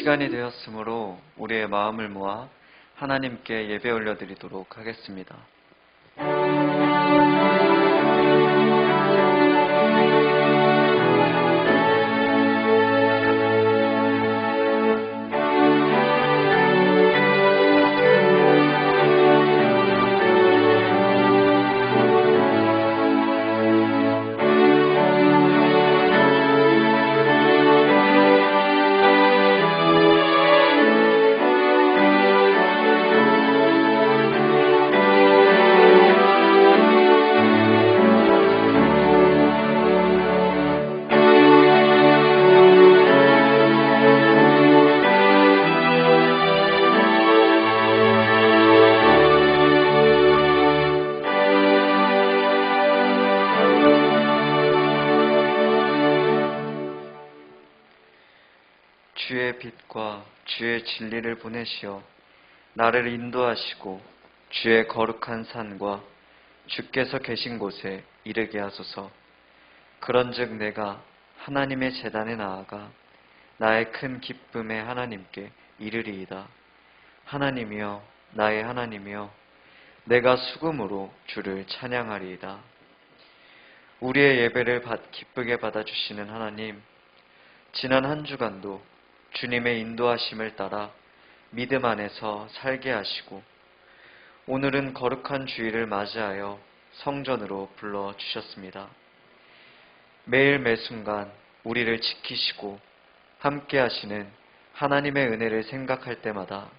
시간이 되었으므로 우리의 마음을 모아 하나님께 예배 올려드리도록 하겠습니다. 주의 빛과 주의 진리를 보내시어 나를 인도하시고 주의 거룩한 산과 주께서 계신 곳에 이르게 하소서. 그런즉 내가 하나님의 제단에 나아가 나의 큰 기쁨의 하나님께 이르리이다. 하나님이여, 나의 하나님이여, 내가 수금으로 주를 찬양하리이다. 우리의 예배를 기쁘게 받아주시는 하나님, 지난 한 주간도 주님의 인도하심을 따라 믿음 안에서 살게 하시고 오늘은 거룩한 주일을 맞이하여 성전으로 불러주셨습니다. 매일 매순간 우리를 지키시고 함께 하시는 하나님의 은혜를 생각할 때마다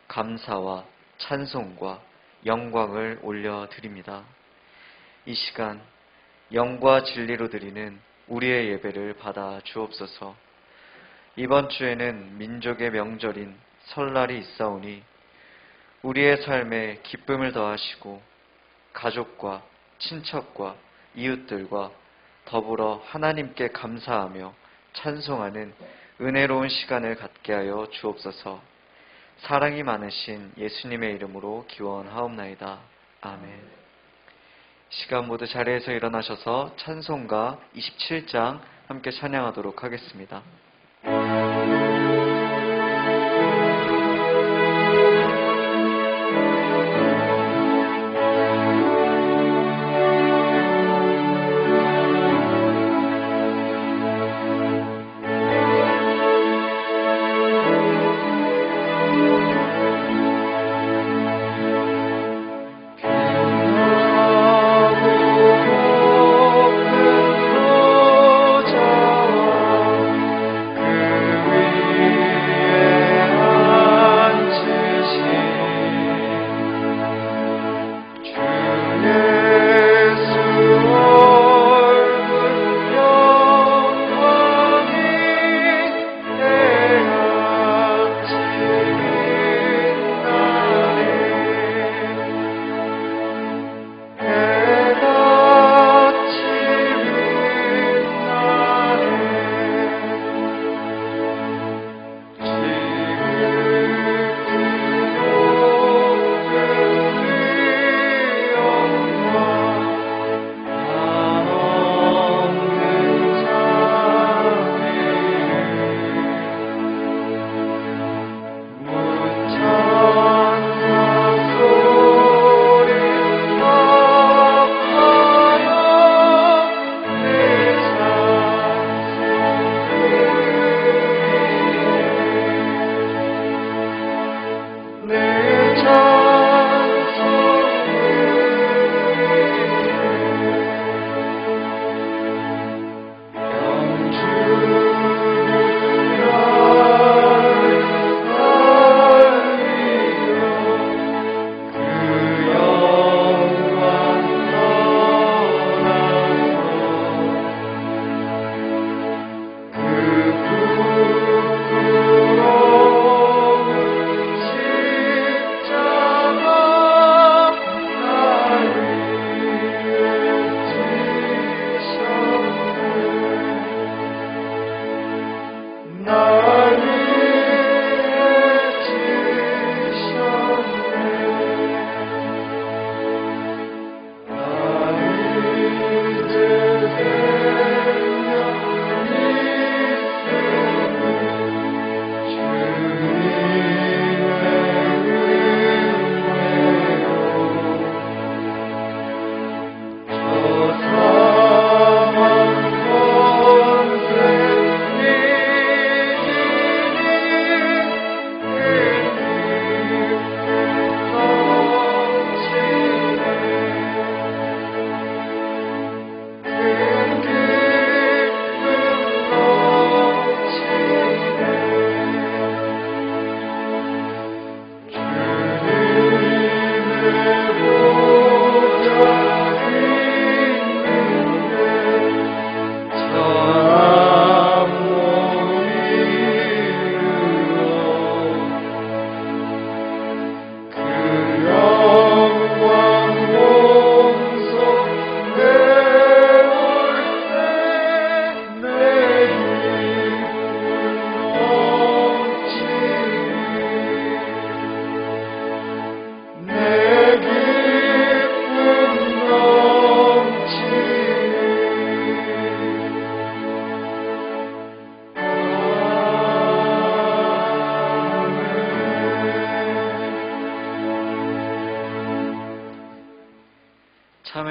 감사와 찬송과 영광을 올려드립니다. 이 시간 영과 진리로 드리는 우리의 예배를 받아 주옵소서. 이번 주에는 민족의 명절인 설날이 있사오니 우리의 삶에 기쁨을 더하시고 가족과 친척과 이웃들과 더불어 하나님께 감사하며 찬송하는 은혜로운 시간을 갖게 하여 주옵소서. 사랑이 많으신 예수님의 이름으로 기원하옵나이다. 아멘. 시간 모두 자리에서 일어나셔서 찬송가 27장 함께 찬양하도록 하겠습니다.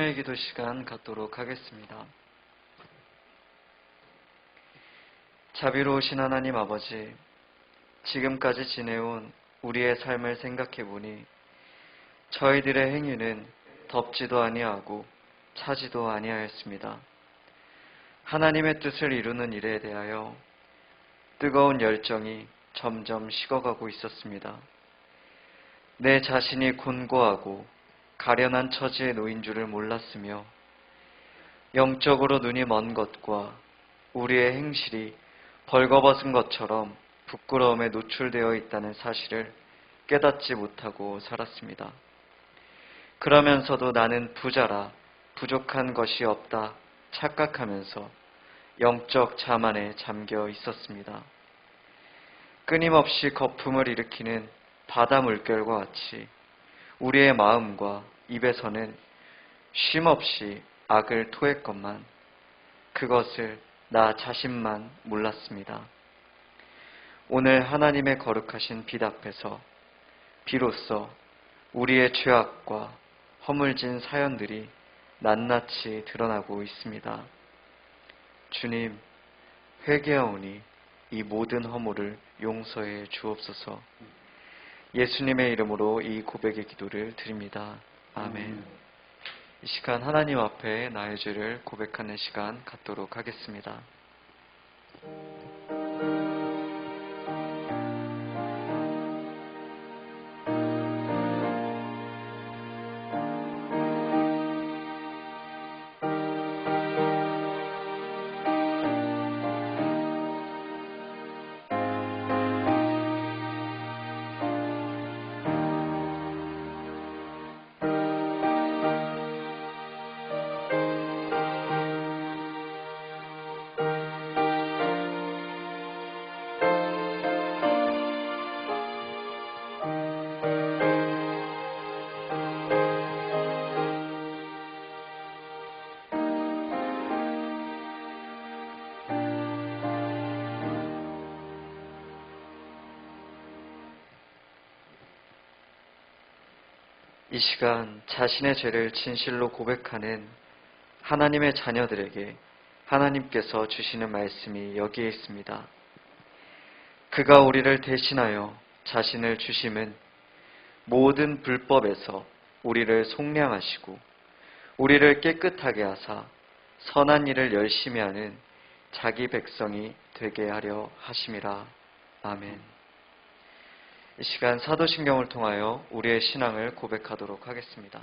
참여의 기도 시간 갖도록 하겠습니다. 자비로우신 하나님 아버지, 지금까지 지내온 우리의 삶을 생각해 보니 저희들의 행위는 덥지도 아니하고 차지도 아니하였습니다. 하나님의 뜻을 이루는 일에 대하여 뜨거운 열정이 점점 식어가고 있었습니다. 내 자신이 곤고하고 가련한 처지에 놓인 줄을 몰랐으며 영적으로 눈이 먼 것과 우리의 행실이 벌거벗은 것처럼 부끄러움에 노출되어 있다는 사실을 깨닫지 못하고 살았습니다. 그러면서도 나는 부자라 부족한 것이 없다 착각하면서 영적 자만에 잠겨 있었습니다. 끊임없이 거품을 일으키는 바다 물결과 같이 우리의 마음과 입에서는 쉼없이 악을 토했건만 그것을 나 자신만 몰랐습니다. 오늘 하나님의 거룩하신 빛 앞에서 비로소 우리의 죄악과 허물진 사연들이 낱낱이 드러나고 있습니다. 주님, 회개하오니 이 모든 허물을 용서해 주옵소서. 예수님의 이름으로 이 고백의 기도를 드립니다. 아멘. 이 시간 하나님 앞에 나의 죄를 고백하는 시간 갖도록 하겠습니다. 이 시간 자신의 죄를 진실로 고백하는 하나님의 자녀들에게 하나님께서 주시는 말씀이 여기에 있습니다. 그가 우리를 대신하여 자신을 주심은 모든 불법에서 우리를 속량하시고 우리를 깨끗하게 하사 선한 일을 열심히 하는 자기 백성이 되게 하려 하심이라. 아멘. 이 시간 사도신경을 통하여 우리의 신앙을 고백하도록 하겠습니다.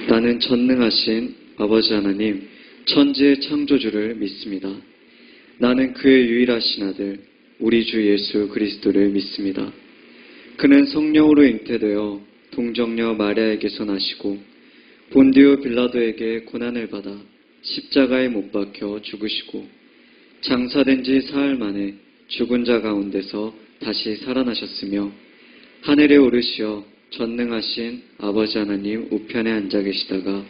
나는 전능하신 아버지 하나님, 천지의 창조주를 믿습니다. 나는 그의 유일하신 아들, 우리 주 예수 그리스도를 믿습니다. 그는 성령으로 잉태되어 동정녀 마리아에게서 나시고 본디오 빌라도에게 고난을 받아 십자가에 못 박혀 죽으시고 장사된 지 사흘 만에 죽은 자 가운데서 다시 살아나셨으며 하늘에 오르시어 전능하신 아버지 하나님 우편에 앉아 계시다가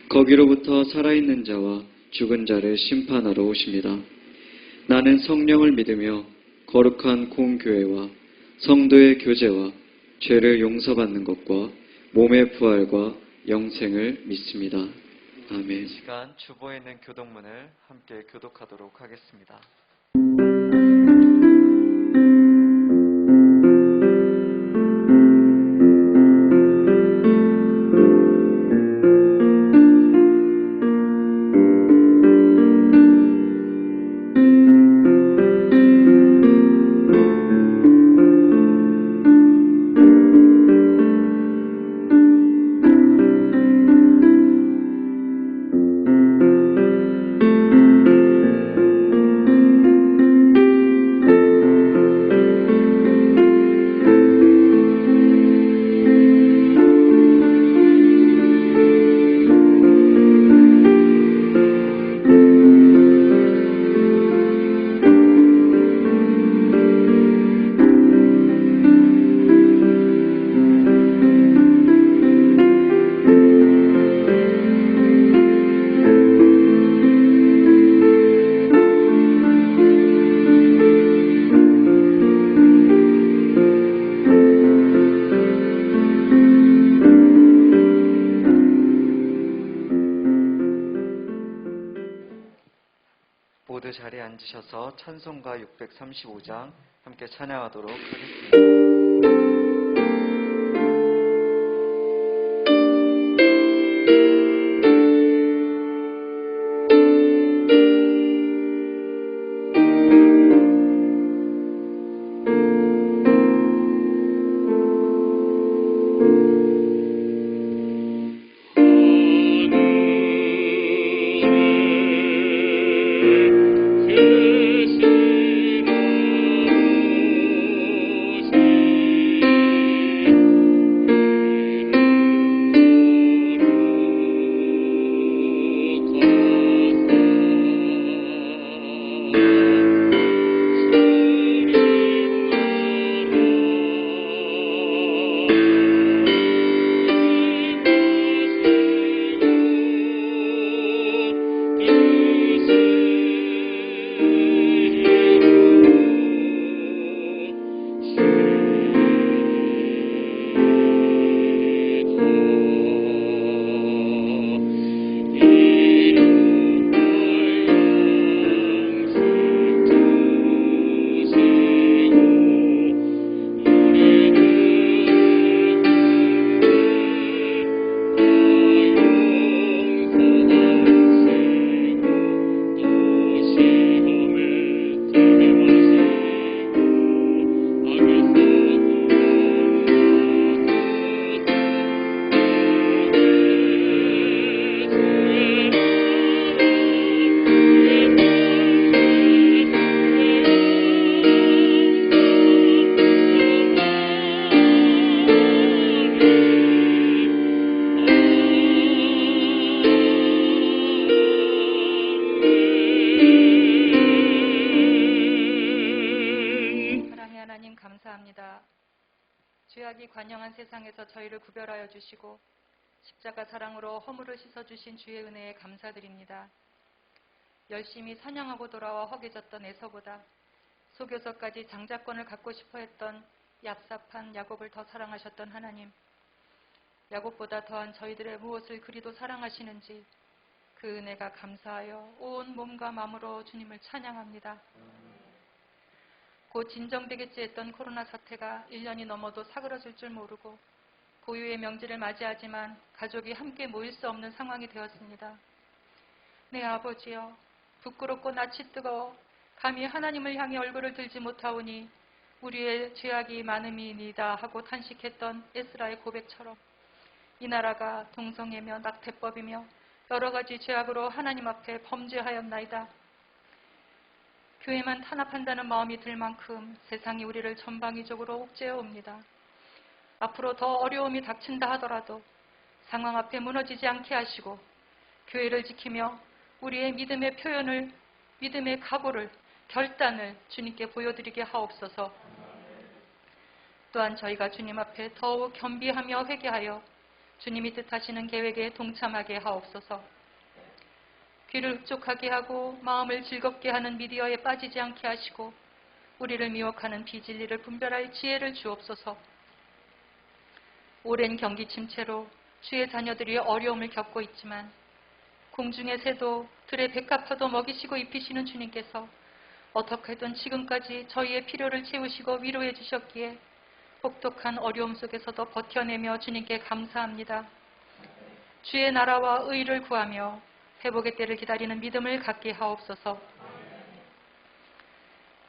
거기로부터 살아있는 자와 죽은 자를 심판하러 오십니다. 나는 성령을 믿으며 거룩한 공교회와 성도의 교제와 죄를 용서받는 것과 몸의 부활과 영생을 믿습니다. 아멘. 이 시간 주보에 있는 교독문을 함께 교독하도록 하겠습니다. 모두 자리에 앉으셔서 찬송가 635장 함께 찬양하도록 하겠습니다. 죄악이 관영한 세상에서 저희를 구별하여 주시고 십자가 사랑으로 허물을 씻어주신 주의 은혜에 감사드립니다. 열심히 사냥하고 돌아와 허기졌던 에서보다 속여서까지 장자권을 갖고 싶어 했던 얍삽한 야곱을 더 사랑하셨던 하나님, 야곱보다 더한 저희들의 무엇을 그리도 사랑하시는지 그 은혜가 감사하여 온 몸과 마음으로 주님을 찬양합니다. 곧 진정되겠지 했던 코로나 사태가 1년이 넘어도 사그러질 줄 모르고 고유의 명절을 맞이하지만 가족이 함께 모일 수 없는 상황이 되었습니다. 내 아버지여, 부끄럽고 낯이 뜨거워 감히 하나님을 향해 얼굴을 들지 못하오니 우리의 죄악이 많음이니이다 하고 탄식했던 에스라의 고백처럼 이 나라가 동성애며 낙태법이며 여러 가지 죄악으로 하나님 앞에 범죄하였나이다. 교회만 탄압한다는 마음이 들 만큼 세상이 우리를 전방위적으로 옥죄어 옵니다. 앞으로 더 어려움이 닥친다 하더라도 상황 앞에 무너지지 않게 하시고 교회를 지키며 우리의 믿음의 표현을, 믿음의 각오를, 결단을 주님께 보여드리게 하옵소서. 또한 저희가 주님 앞에 더욱 겸비하며 회개하여 주님이 뜻하시는 계획에 동참하게 하옵소서. 귀를 흡족하게 하고 마음을 즐겁게 하는 미디어에 빠지지 않게 하시고 우리를 미혹하는 비진리를 분별할 지혜를 주옵소서. 오랜 경기 침체로 주의 자녀들이 어려움을 겪고 있지만 공중의 새도 들의 백합화도 먹이시고 입히시는 주님께서 어떻게든 지금까지 저희의 필요를 채우시고 위로해 주셨기에 혹독한 어려움 속에서도 버텨내며 주님께 감사합니다. 주의 나라와 의를 구하며 회복의 때를 기다리는 믿음을 갖게 하옵소서.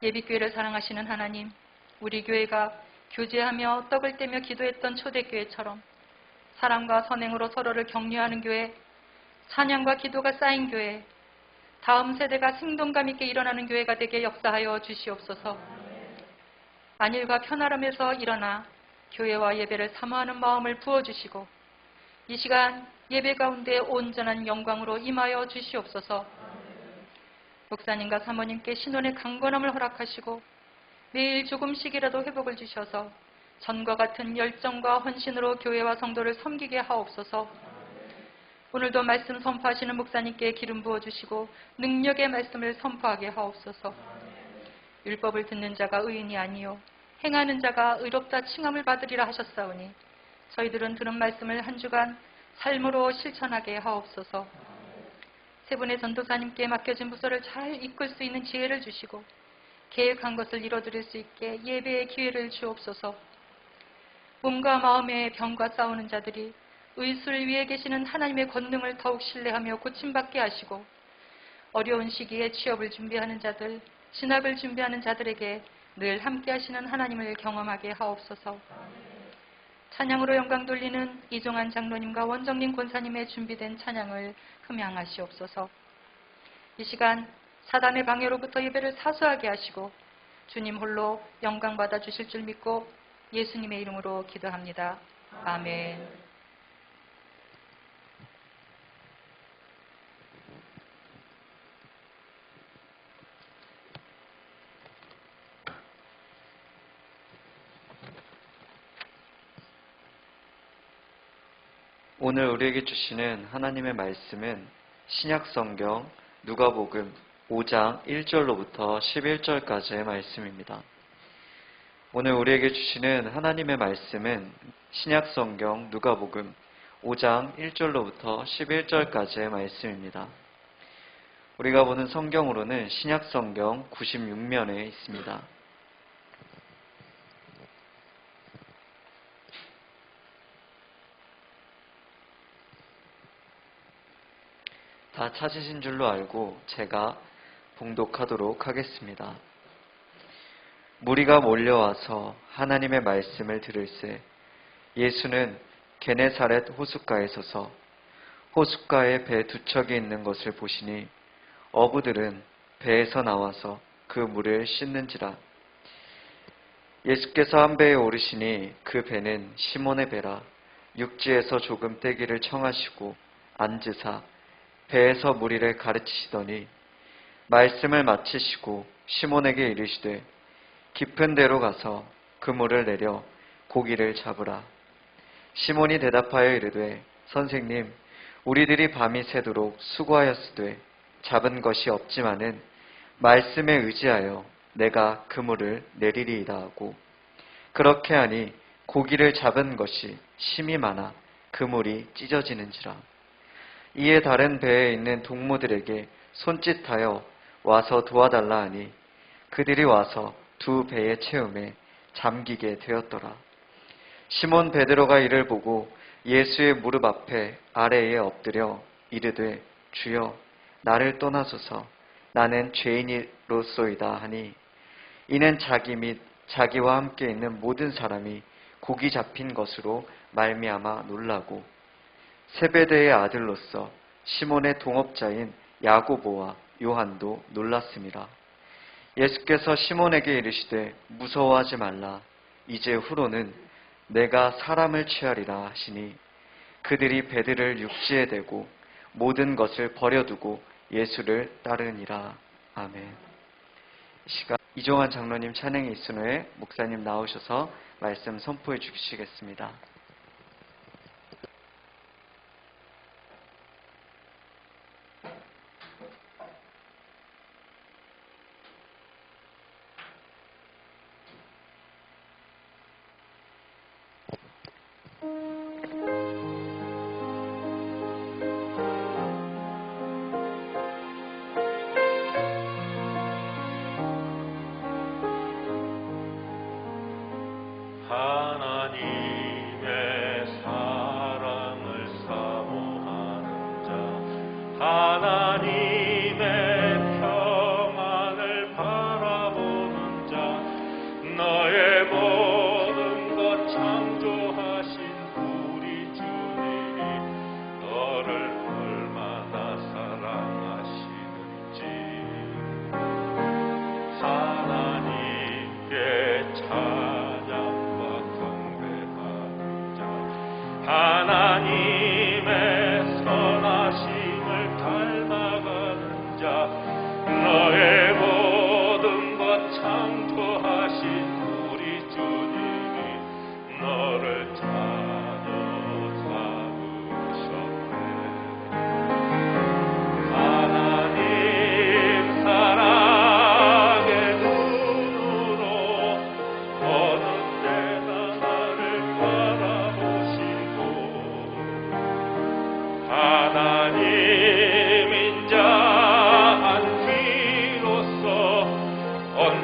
예비교회를 사랑하시는 하나님, 우리 교회가 교제하며 떡을 떼며 기도했던 초대교회처럼 사랑과 선행으로 서로를 격려하는 교회, 찬양과 기도가 쌓인 교회, 다음 세대가 생동감 있게 일어나는 교회가 되게 역사하여 주시옵소서. 안일과 편안함에서 일어나 교회와 예배를 사모하는 마음을 부어주시고 이 시간 예배 가운데 온전한 영광으로 임하여 주시옵소서. 목사님과 사모님께 신혼의 강건함을 허락하시고 매일 조금씩이라도 회복을 주셔서 전과 같은 열정과 헌신으로 교회와 성도를 섬기게 하옵소서. 오늘도 말씀 선포하시는 목사님께 기름 부어주시고 능력의 말씀을 선포하게 하옵소서. 율법을 듣는 자가 의인이 아니요 행하는 자가 의롭다 칭함을 받으리라 하셨사오니 저희들은 들은 말씀을 한 주간 삶으로 실천하게 하옵소서. 세 분의 전도사님께 맡겨진 부서를 잘 이끌 수 있는 지혜를 주시고 계획한 것을 이뤄드릴 수 있게 예배의 기회를 주옵소서. 몸과 마음의 병과 싸우는 자들이 의술 위에 계시는 하나님의 권능을 더욱 신뢰하며 고침받게 하시고 어려운 시기에 취업을 준비하는 자들, 진학을 준비하는 자들에게 늘 함께 하시는 하나님을 경험하게 하옵소서. 찬양으로 영광 돌리는 이종환 장로님과 원정민 권사님의 준비된 찬양을 흠양하시옵소서. 이 시간 사단의 방해로부터 예배를 사수하게 하시고 주님 홀로 영광 받아 주실 줄 믿고 예수님의 이름으로 기도합니다. 아멘. 오늘 우리에게 주시는 하나님의 말씀은 신약성경 누가복음 5장 1절로부터 11절까지의 말씀입니다. 오늘 우리에게 주시는 하나님의 말씀은 신약성경 누가복음 5장 1절로부터 11절까지의 말씀입니다. 우리가 보는 성경으로는 신약성경 96면에 있습니다. 다 찾으신 줄로 알고 제가 봉독하도록 하겠습니다. 무리가 몰려와서 하나님의 말씀을 들을새 예수는 게네사렛 호숫가에 서서 호숫가에 배 두 척이 있는 것을 보시니 어부들은 배에서 나와서 그 물을 씻는지라. 예수께서 한 배에 오르시니 그 배는 시몬의 배라. 육지에서 조금 떼기를 청하시고 앉으사 배에서 무리를 가르치시더니 말씀을 마치시고 시몬에게 이르시되 깊은 데로 가서 그물을 내려 고기를 잡으라. 시몬이 대답하여 이르되 선생님 우리들이 밤이 새도록 수고하였으되 잡은 것이 없지만은 말씀에 의지하여 내가 그물을 내리리이다 하고 그렇게 하니 고기를 잡은 것이 심이 많아 그물이 찢어지는지라. 이에 다른 배에 있는 동무들에게 손짓하여 와서 도와달라 하니 그들이 와서 두 배의 채움에 잠기게 되었더라. 시몬 베드로가 이를 보고 예수의 무릎 앞에 아래에 엎드려 이르되 주여 나를 떠나소서 나는 죄인이로소이다 하니 이는 자기 및 자기와 함께 있는 모든 사람이 고기 잡힌 것으로 말미암아 놀라고 세베대의 아들로서 시몬의 동업자인 야고보와 요한도 놀랐습니다. 예수께서 시몬에게 이르시되 무서워하지 말라. 이제 후로는 내가 사람을 취하리라 하시니 그들이 배들을 육지에 대고 모든 것을 버려두고 예수를 따르니라. 아멘. 이 시간 이종환 장로님 찬양이 있은 후에 목사님 나오셔서 말씀 선포해 주시겠습니다. 하나님의 사랑을 사모하는 자, 하나님의 평안을 바라보는 자, 너의 모든 것 창조하신 우리 주님이 너를 얼마나 사랑하시는지 하나님께 찬양과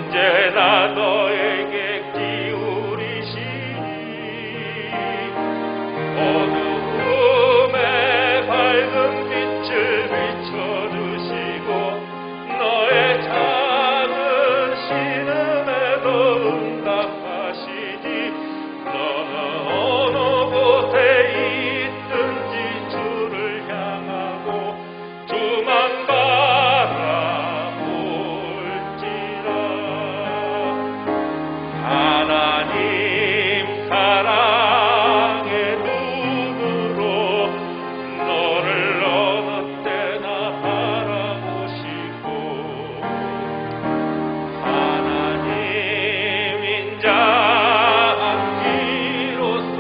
언제나 너에게 기울이시니 어두움에 밝은 빛을 비춰주시고 너의 작은 신음에도 응답하시니 너는 어느 곳에 있든지 주를 향하고 주만 바라볼지라. 하나님 사랑의 눈으로 너를 어느 때나 바라보시고 하나님 인자한 귀로서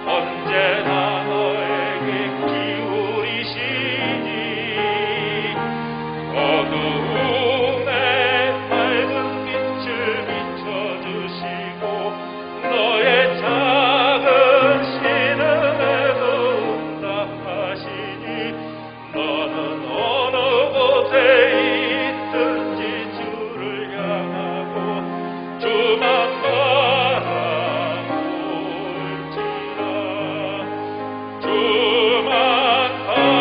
언제나 너에게 기울이시니 어두움에 밝은 빛을 비춰주시고 너의 작은 신음에도 응답하시니 너는 어느 곳에 있든지 주를 향하고 주만 바라볼지라. 주만 바라볼지라.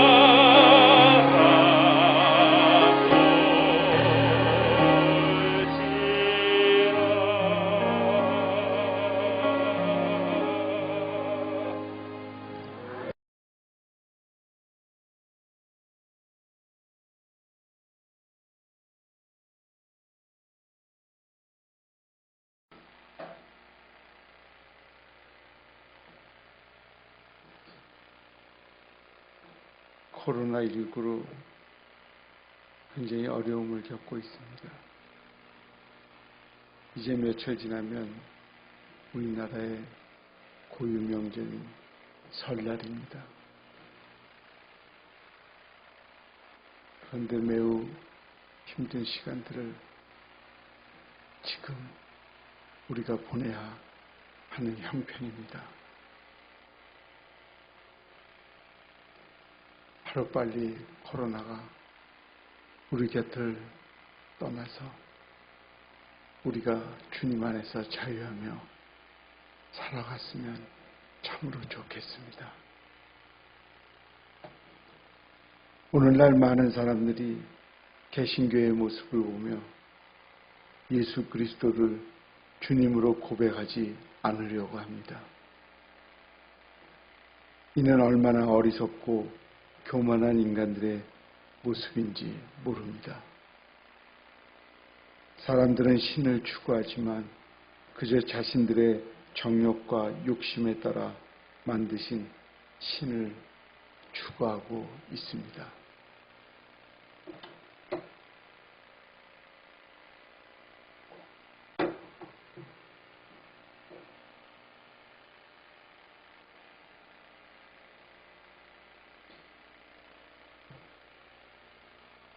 코로나19로 굉장히 어려움을 겪고 있습니다. 이제 며칠 지나면 우리나라의 고유 명절인 설날입니다. 그런데 매우 힘든 시간들을 지금 우리가 보내야 하는 형편입니다. 하루빨리 코로나가 우리 곁을 떠나서 우리가 주님 안에서 자유하며 살아갔으면 참으로 좋겠습니다. 오늘날 많은 사람들이 개신교의 모습을 보며 예수 그리스도를 주님으로 고백하지 않으려고 합니다. 이는 얼마나 어리석고 교만한 인간들의 모습인지 모릅니다. 사람들은 신을 추구하지만 그저 자신들의 정욕과 욕심에 따라 만드신 신을 추구하고 있습니다.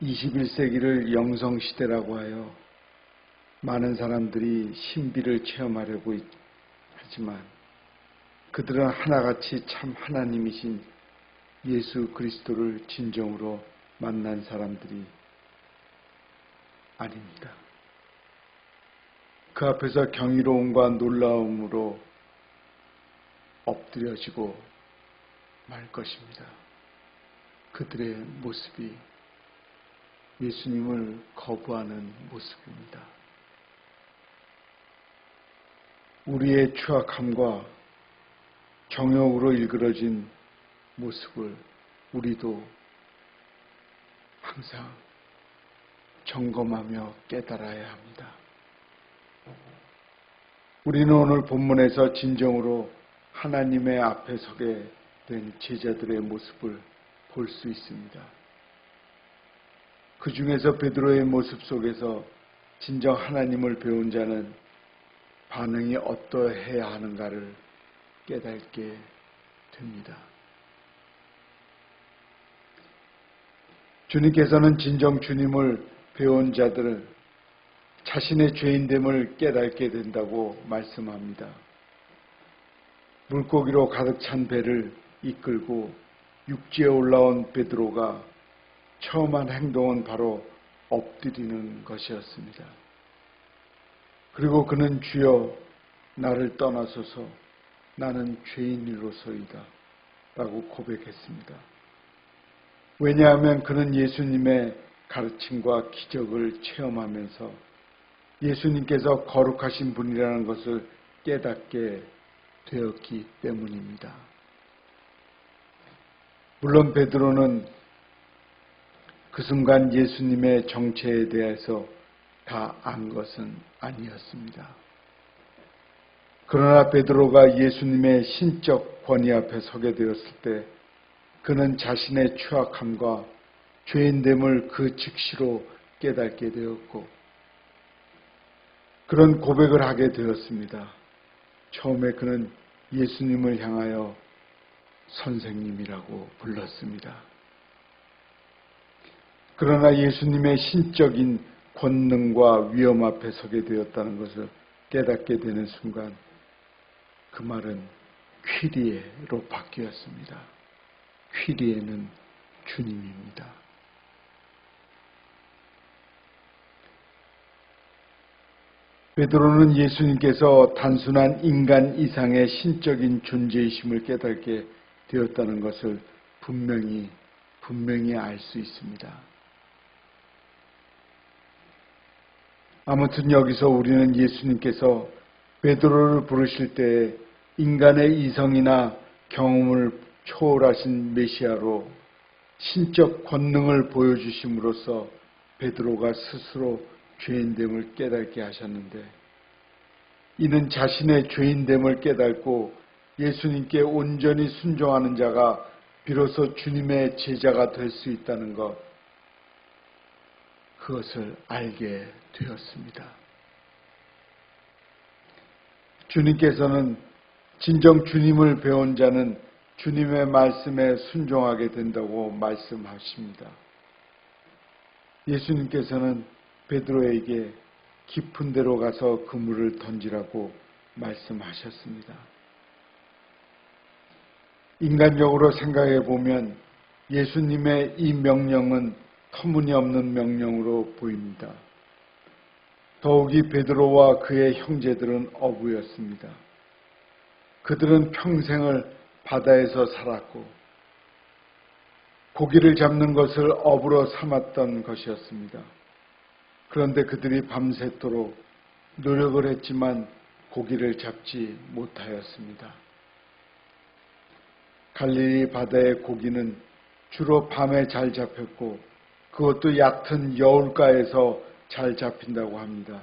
(21세기를) 영성시대라고 하여 많은 사람들이 신비를 체험하려고 하지만 그들은 하나같이 참 하나님이신 예수 그리스도를 진정으로 만난 사람들이 아닙니다. 그 앞에서 경이로움과 놀라움으로 엎드려지고 말 것입니다. 그들의 모습이 예수님을 거부하는 모습입니다. 우리의 추악함과 정욕으로 일그러진 모습을 우리도 항상 점검하며 깨달아야 합니다. 우리는 오늘 본문에서 진정으로 하나님의 앞에 서게 된 제자들의 모습을 볼 수 있습니다. 그 중에서 베드로의 모습 속에서 진정 하나님을 배운 자는 반응이 어떠해야 하는가를 깨닫게 됩니다. 주님께서는 진정 주님을 배운 자들은 자신의 죄인됨을 깨닫게 된다고 말씀합니다. 물고기로 가득 찬 배를 이끌고 육지에 올라온 베드로가 처음 한 행동은 바로 엎드리는 것이었습니다. 그리고 그는 주여 나를 떠나소서 나는 죄인으로서이다 라고 고백했습니다. 왜냐하면 그는 예수님의 가르침과 기적을 체험하면서 예수님께서 거룩하신 분이라는 것을 깨닫게 되었기 때문입니다. 물론 베드로는 그 순간 예수님의 정체에 대해서 다 안 것은 아니었습니다. 그러나 베드로가 예수님의 신적 권위 앞에 서게 되었을 때 그는 자신의 추악함과 죄인됨을 그 즉시로 깨닫게 되었고 그런 고백을 하게 되었습니다. 처음에 그는 예수님을 향하여 선생님이라고 불렀습니다. 그러나 예수님의 신적인 권능과 위엄 앞에 서게 되었다는 것을 깨닫게 되는 순간 그 말은 퀴리에로 바뀌었습니다. 퀴리에는 주님입니다. 베드로는 예수님께서 단순한 인간 이상의 신적인 존재이심을 깨닫게 되었다는 것을 분명히 알 수 있습니다. 아무튼 여기서 우리는 예수님께서 베드로를 부르실 때 인간의 이성이나 경험을 초월하신 메시아로 신적 권능을 보여주심으로써 베드로가 스스로 죄인됨을 깨닫게 하셨는데 이는 자신의 죄인됨을 깨닫고 예수님께 온전히 순종하는 자가 비로소 주님의 제자가 될 수 있다는 것, 그것을 알게 되었습니다. 주님께서는 진정 주님을 배운 자는 주님의 말씀에 순종하게 된다고 말씀하십니다. 예수님께서는 베드로에게 깊은 데로 가서 그물을 던지라고 말씀하셨습니다. 인간적으로 생각해 보면 예수님의 이 명령은 터무니없는 명령으로 보입니다. 더욱이 베드로와 그의 형제들은 어부였습니다. 그들은 평생을 바다에서 살았고 고기를 잡는 것을 업으로 삼았던 것이었습니다. 그런데 그들이 밤새도록 노력을 했지만 고기를 잡지 못하였습니다. 갈릴리 바다의 고기는 주로 밤에 잘 잡혔고 그것도 얕은 여울가에서 잘 잡힌다고 합니다.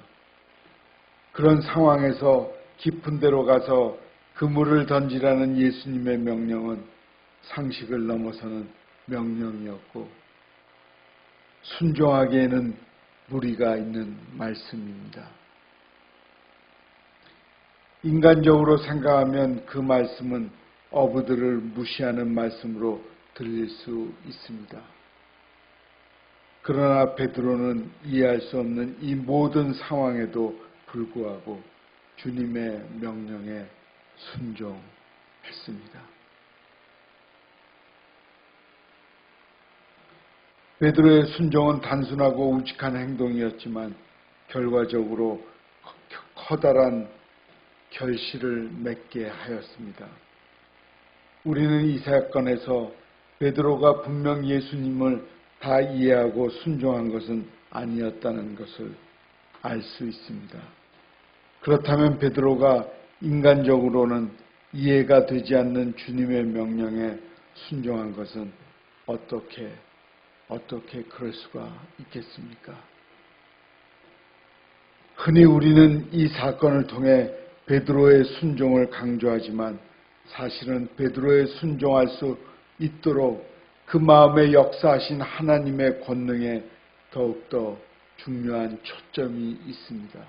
그런 상황에서 깊은 데로 가서 그물을 던지라는 예수님의 명령은 상식을 넘어서는 명령이었고 순종하기에는 무리가 있는 말씀입니다. 인간적으로 생각하면 그 말씀은 어부들을 무시하는 말씀으로 들릴 수 있습니다. 그러나 베드로는 이해할 수 없는 이 모든 상황에도 불구하고 주님의 명령에 순종했습니다. 베드로의 순종은 단순하고 우직한 행동이었지만 결과적으로 커다란 결실을 맺게 하였습니다. 우리는 이 사건에서 베드로가 분명 예수님을 다 이해하고 순종한 것은 아니었다는 것을 알 수 있습니다. 그렇다면 베드로가 인간적으로는 이해가 되지 않는 주님의 명령에 순종한 것은 어떻게 그럴 수가 있겠습니까? 흔히 우리는 이 사건을 통해 베드로의 순종을 강조하지만 사실은 베드로의 순종할 수 있도록 그 마음에 역사하신 하나님의 권능에 더욱더 중요한 초점이 있습니다.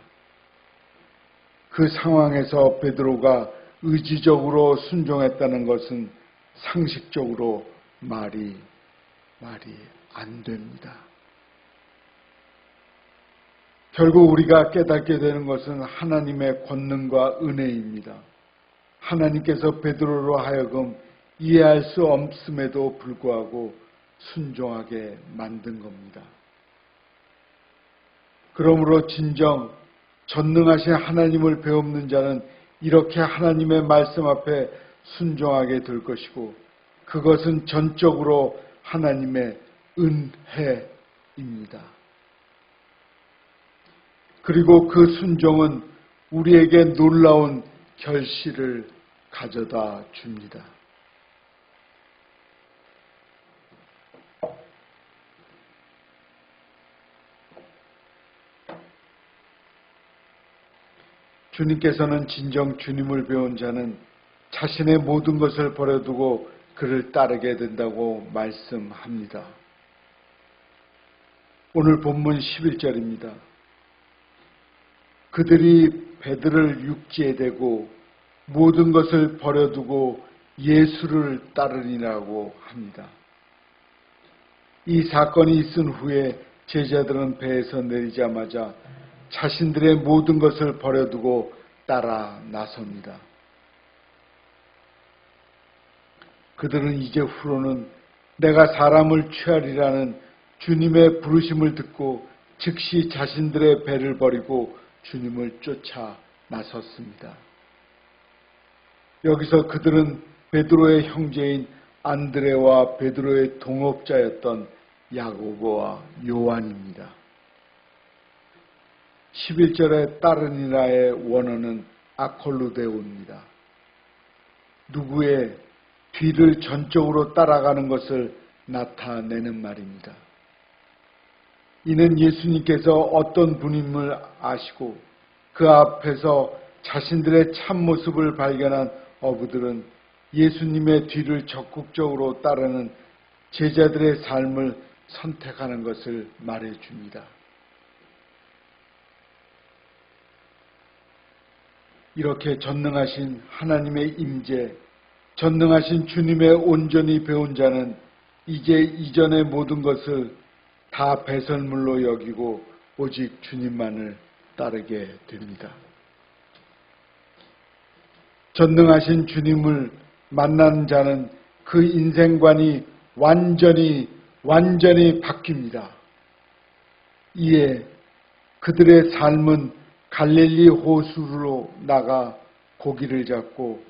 그 상황에서 베드로가 의지적으로 순종했다는 것은 상식적으로 말이 안 됩니다. 결국 우리가 깨닫게 되는 것은 하나님의 권능과 은혜입니다. 하나님께서 베드로로 하여금 이해할 수 없음에도 불구하고 순종하게 만든 겁니다. 그러므로 진정 전능하신 하나님을 배우는 자는 이렇게 하나님의 말씀 앞에 순종하게 될 것이고, 그것은 전적으로 하나님의 은혜입니다. 그리고 그 순종은 우리에게 놀라운 결실을 가져다 줍니다. 주님께서는 진정 주님을 배운 자는 자신의 모든 것을 버려두고 그를 따르게 된다고 말씀합니다. 오늘 본문 11절입니다. 그들이 베드를 육지에 대고 모든 것을 버려두고 예수를 따르리라고 합니다. 이 사건이 있은 후에 제자들은 배에서 내리자마자 자신들의 모든 것을 버려두고 따라 나섭니다. 그들은 이제 후로는 내가 사람을 취하리라는 주님의 부르심을 듣고 즉시 자신들의 배를 버리고 주님을 쫓아 나섰습니다. 여기서 그들은 베드로의 형제인 안드레와 베드로의 동업자였던 야고보와 요한입니다. 11절의 따르니라의 원어는 아콜루데오입니다. 누구의 뒤를 전적으로 따라가는 것을 나타내는 말입니다. 이는 예수님께서 어떤 분임을 아시고 그 앞에서 자신들의 참모습을 발견한 어부들은 예수님의 뒤를 적극적으로 따르는 제자들의 삶을 선택하는 것을 말해줍니다. 이렇게 전능하신 하나님의 임재, 전능하신 주님의 온전히 배운 자는 이제 이전의 모든 것을 다 배설물로 여기고 오직 주님만을 따르게 됩니다. 전능하신 주님을 만나는 자는 그 인생관이 완전히 바뀝니다. 이에 그들의 삶은 갈릴리 호수로 나가 고기를 잡고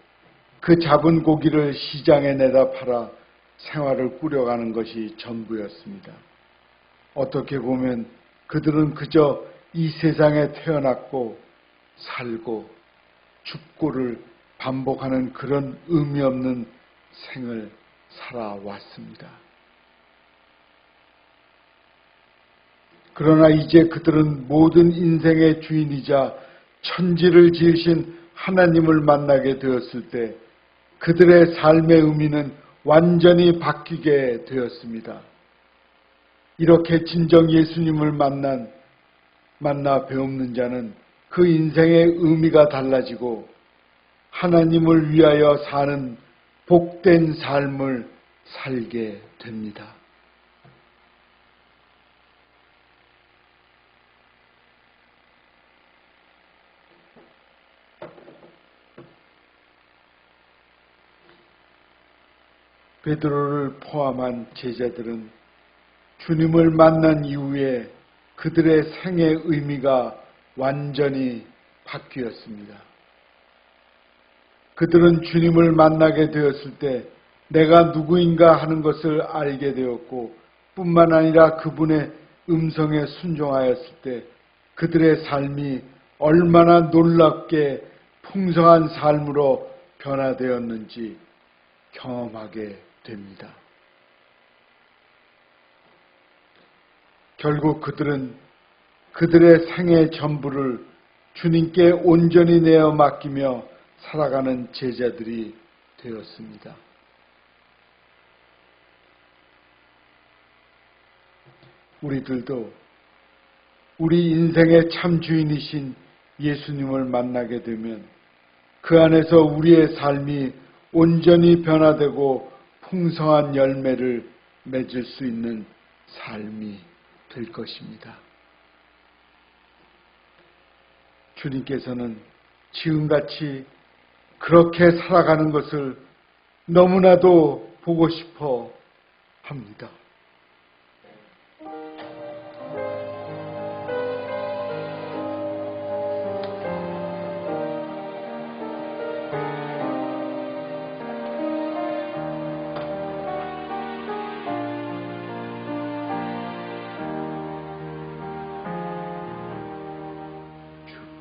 그 잡은 고기를 시장에 내다 팔아 생활을 꾸려가는 것이 전부였습니다. 어떻게 보면 그들은 그저 이 세상에 태어났고 살고 죽고를 반복하는 그런 의미 없는 생을 살아왔습니다. 그러나 이제 그들은 모든 인생의 주인이자 천지를 지으신 하나님을 만나게 되었을 때 그들의 삶의 의미는 완전히 바뀌게 되었습니다. 이렇게 진정 예수님을 만나 배우는 자는 그 인생의 의미가 달라지고 하나님을 위하여 사는 복된 삶을 살게 됩니다. 베드로를 포함한 제자들은 주님을 만난 이후에 그들의 생의 의미가 완전히 바뀌었습니다. 그들은 주님을 만나게 되었을 때 내가 누구인가 하는 것을 알게 되었고 뿐만 아니라 그분의 음성에 순종하였을 때 그들의 삶이 얼마나 놀랍게 풍성한 삶으로 변화되었는지 경험하게 됩니다. 결국 그들은 그들의 생의 전부를 주님께 온전히 내어 맡기며 살아가는 제자들이 되었습니다. 우리들도 우리 인생의 참 주인이신 예수님을 만나게 되면 그 안에서 우리의 삶이 온전히 변화되고 풍성한 열매를 맺을 수 있는 삶이 될 것입니다. 주님께서는 지금같이 그렇게 살아가는 것을 너무나도 보고 싶어 합니다.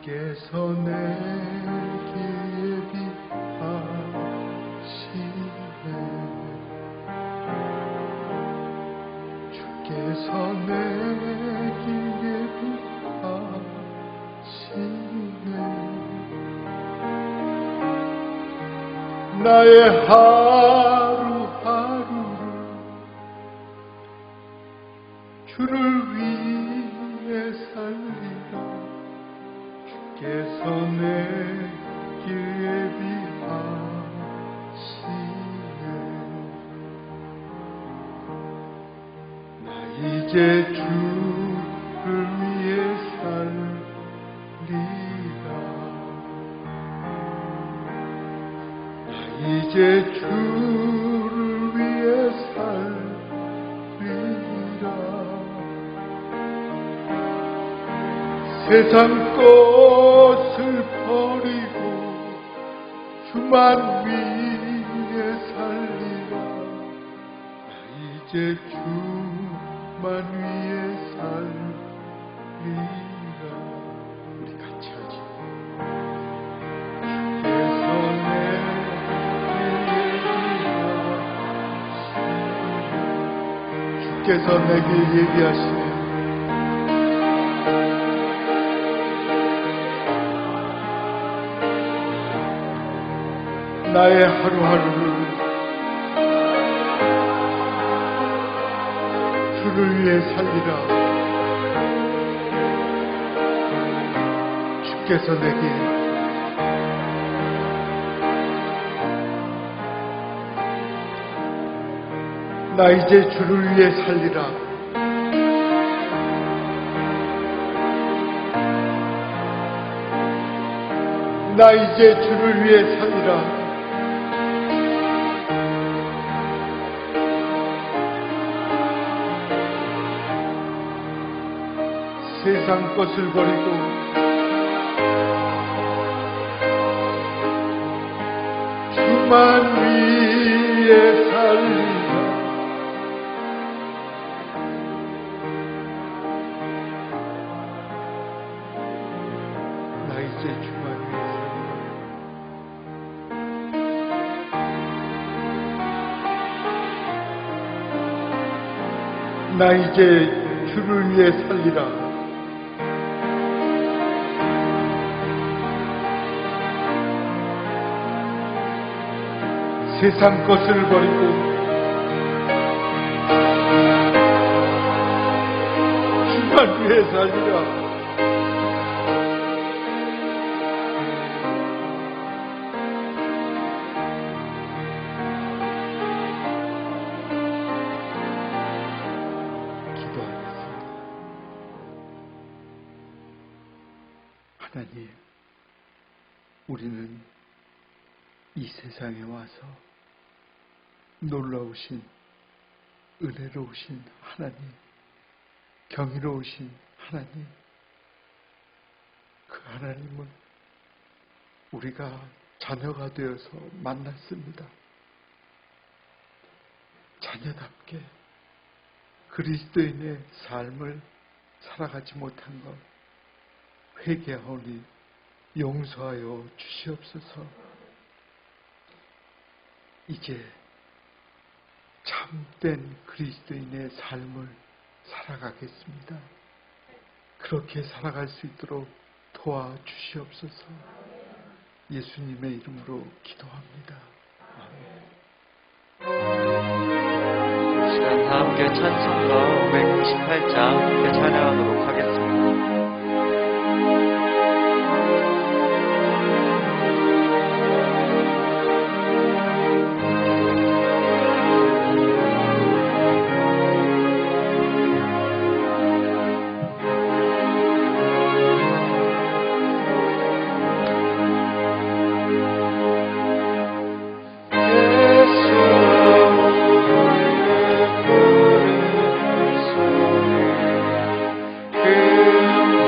주께서 내게 예비하시네 주께서 내게 예비하시네 나의 하루하루를 주를 위해 살리라 주께서 내게 예비하시네 나 이제 주를 위해 살리라 나 이제 주를 위해 살리라 세상 것을 버리고 주만 위해 살리라 나 이제 주만 위해 살리라 우리 같이 하죠 주께서 내게 예비하시네 나의 하루하루를 주를 위해 살리라 주께서 내게 나 이제 주를 위해 살리라 나 이제 주를 위해 살리라 세상 것을 버리고 주만 위해 살리라 나 이제 주만 위해 살리라 나 이제 주를 위해 살리라 세상 것을 버리고 주만 위해 살리라 기도하겠습니다. 하나님 우리는 이 세상에 와서 놀라우신 은혜로우신 하나님, 경이로우신 하나님, 그 하나님을 우리가 자녀가 되어서 만났습니다. 자녀답게 그리스도인의 삶을 살아가지 못한 것 회개하오니 용서하여 주시옵소서. 이제 참된 그리스도인의 삶을 살아가겠습니다. 그렇게 살아갈 수 있도록 도와주시옵소서. 예수님의 이름으로 기도합니다. 아멘. 이 시간 다 함께 찬송가 598장 함께 찬양하도록 하겠습니다. 예수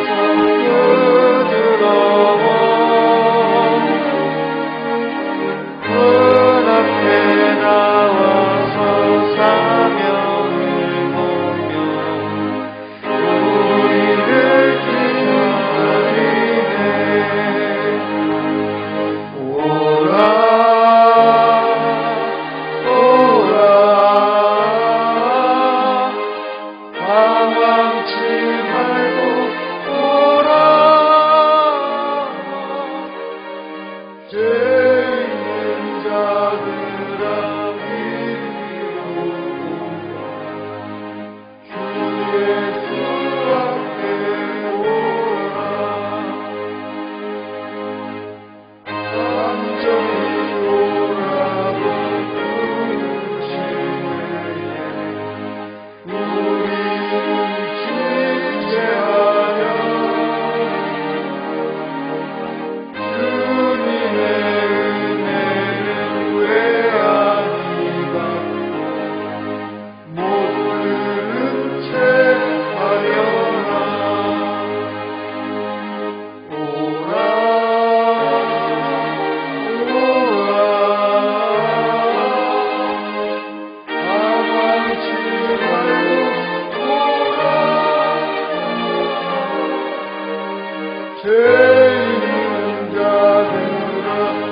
있는 자들아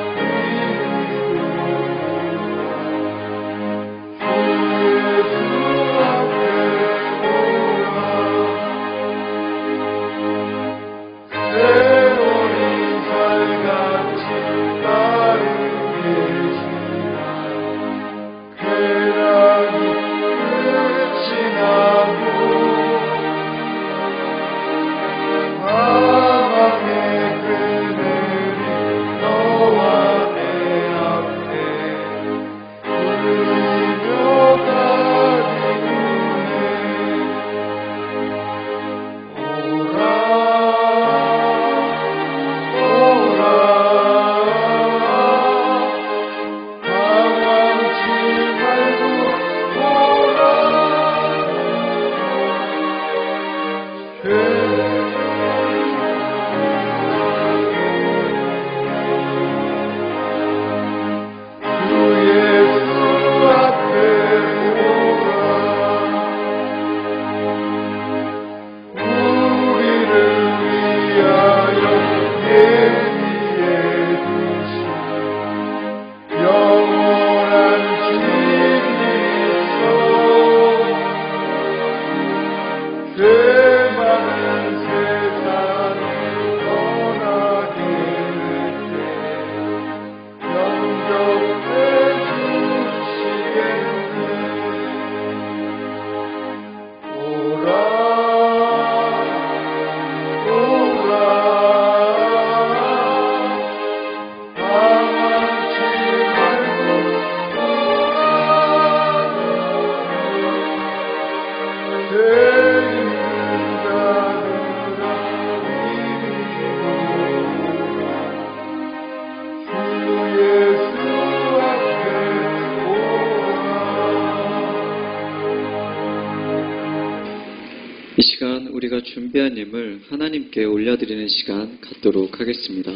이 시간 우리가 준비한 예물 하나님께 올려드리는 시간 갖도록 하겠습니다.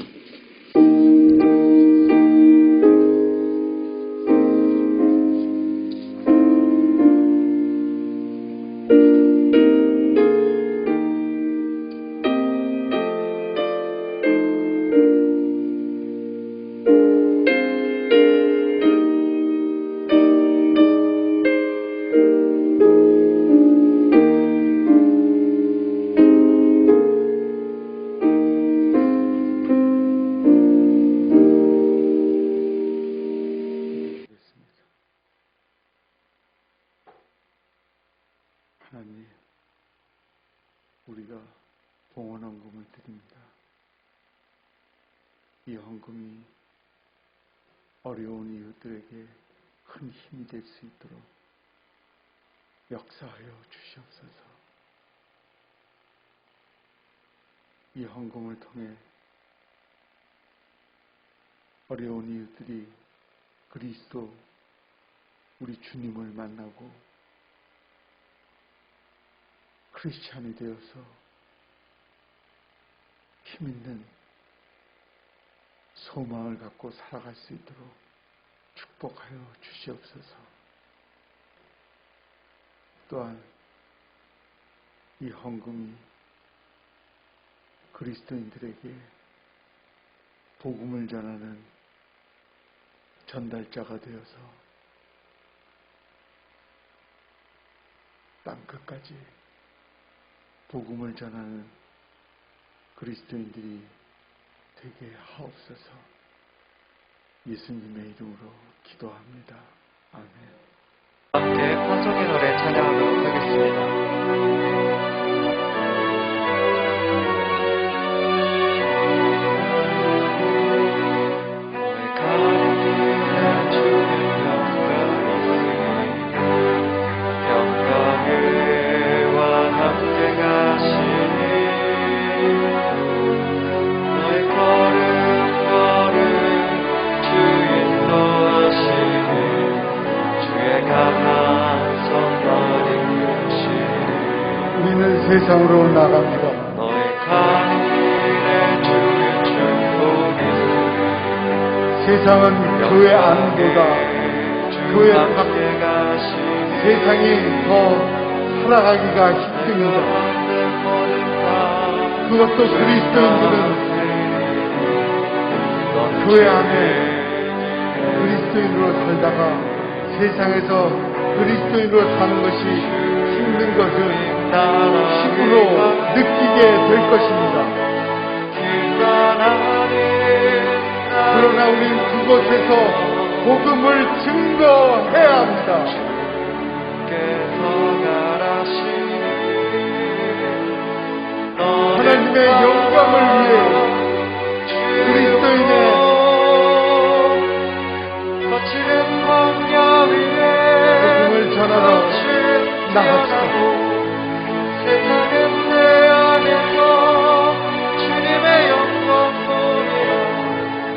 하나님, 우리가 봉헌 헌금을 드립니다. 이 헌금이 어려운 이웃들에게 큰 힘이 될 수 있도록 역사하여 주시옵소서. 이 헌금을 통해 어려운 이웃들이 그리스도 우리 주님을 만나고 크리스찬이 되어서 힘있는 소망을 갖고 살아갈 수 있도록 축복하여 주시옵소서. 또한 이 헌금이 그리스도인들에게 복음을 전하는 전달자가 되어서 땅끝까지 복음을 전하는 그리스도인들이 되게 하옵소서. 예수님의 이름으로 기도합니다. 아멘. 함께 화성의 노래 찬양하도록 하겠습니다. 우리는 세상으로 나갑니다. 너의 가는 길에 주의 축복이 세상은 교회 안보다 교회 밖 세상이 더 살아가기가 힘듭니다. 그것도 그리스도인들은 교회 안에 그리스도인으로 살다가 세상에서 그리스도인으로 사는 것이 힘든 것을 힘으로 느끼게 될 것입니다. 그러나 우리는 그곳에서 복음을 증거해야 합니다. 하나님의 영광을 위해 그리스도인의 복음을 전하러 나갑시다. 세상은 내 안에서 주님의 영광뿐이라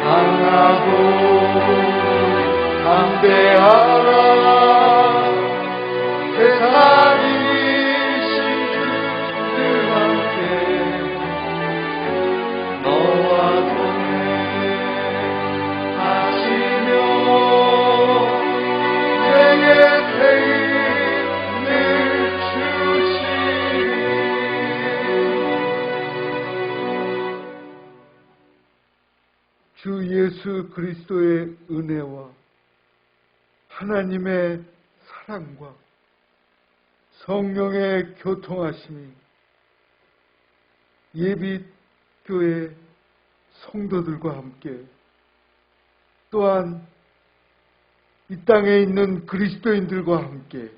강하고 담대하라. 세상이 늘 함께 너와 동행하시며 내게 새 힘을 주시니 주 예수 그리스도의 은혜와 하나님의 사랑과 성령의 교통하심이 예비교회 성도들과 함께 또한 이 땅에 있는 그리스도인들과 함께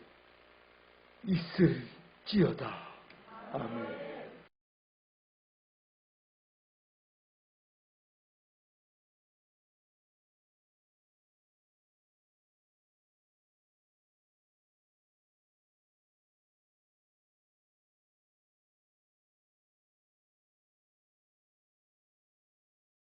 있을지어다. 아멘.